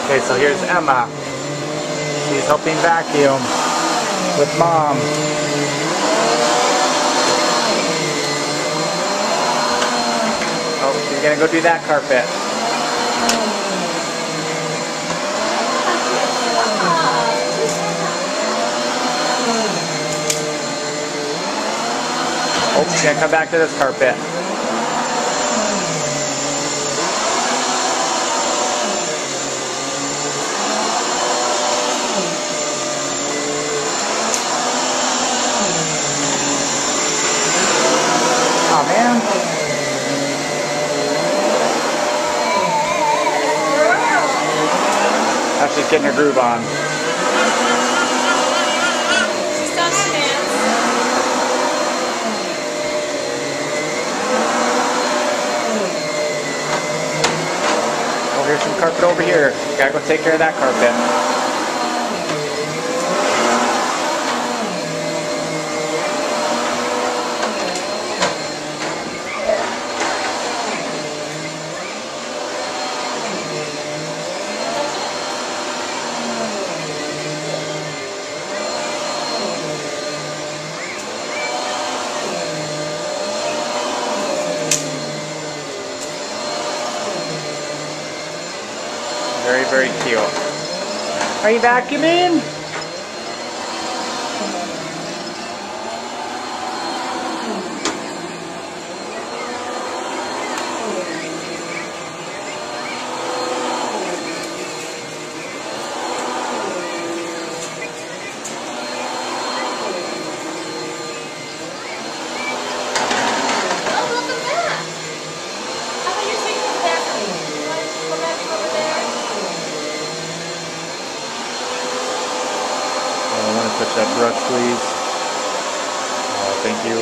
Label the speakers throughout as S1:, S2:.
S1: Okay, so here's Emma. She's helping vacuum with Mom. Oh, she's gonna go do that carpet. Oh, she's gonna come back to this carpet. Oh man. Now she's getting her groove on.
S2: She stops to dance.
S1: Oh, here's some carpet over here. Gotta go take care of that carpet. Very, very cute. Are you vacuuming?
S2: Oh, welcome back. How about you're taking the bathroom? You want to go back over there?
S1: Oh, I want to touch that brush, please. Oh, thank you.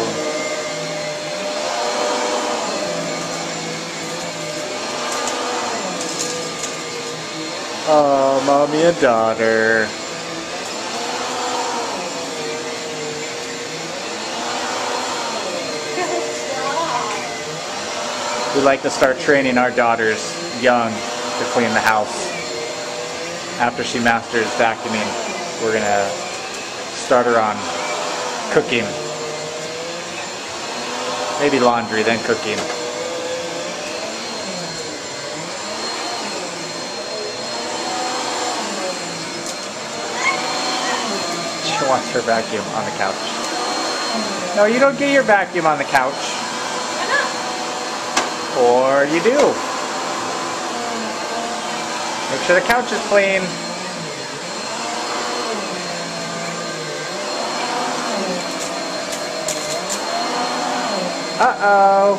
S1: Oh, mommy and daughter. We like to start training our daughters young to clean the house. After she masters vacuuming, we're gonna start her on cooking. Maybe laundry, then cooking. She wants her vacuum on the couch. No, you don't get your vacuum on the couch. Or you do. Make sure the couch is clean. Uh-oh.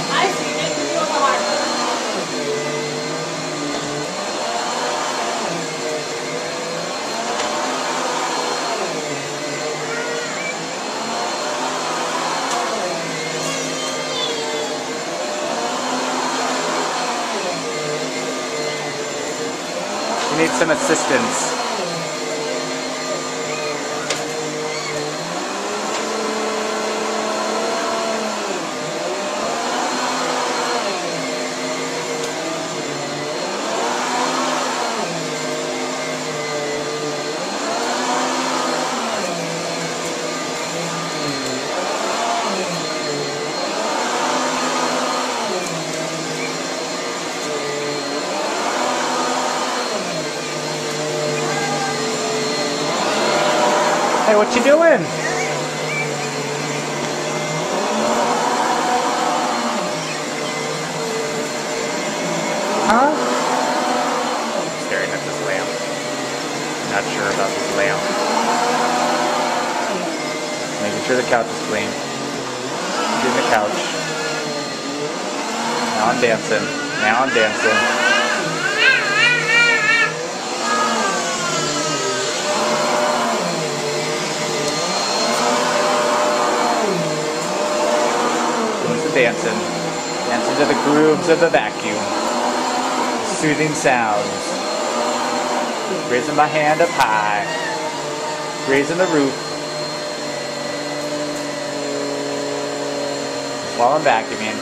S2: I see. Make me feel the heart.
S1: You need some assistance. Hey, what you doing? Huh? Staring at this lamp. Not sure about this lamp. Making sure the couch is clean. Doing the couch. Now I'm dancing. Now I'm dancing. dancing. Dancing to the grooves of the vacuum. Soothing sounds. Raising my hand up high. Raising the roof. While I'm vacuuming.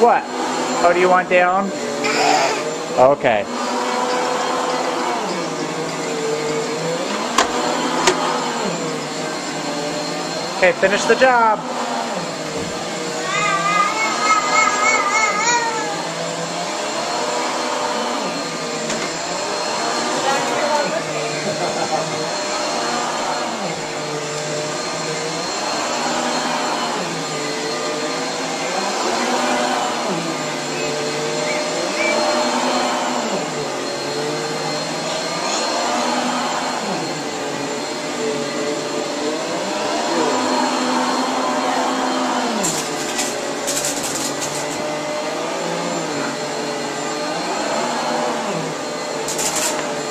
S1: What? Oh, do you want down? Okay. Okay, finish the job.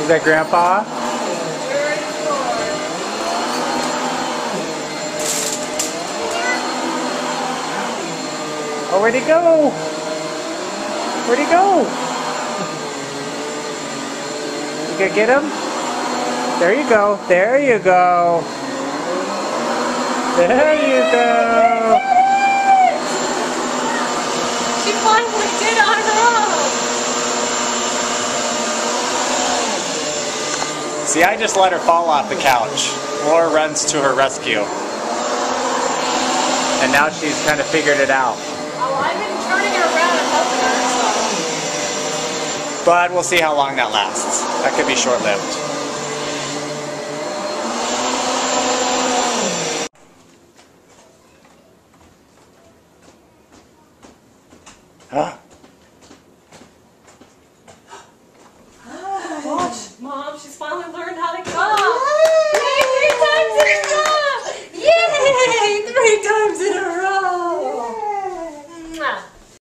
S1: Is that Grandpa? Oh, where'd he go? Where'd he go? You gonna get him? There you go. There you go. There you go.
S2: She finally did on her own.
S1: See, I just let her fall off the couch. Laura runs to her rescue. And now she's kind of figured it out.
S2: Oh, I've been turning her around and helping her, so.
S1: But we'll see how long that lasts. That could be short-lived. Huh?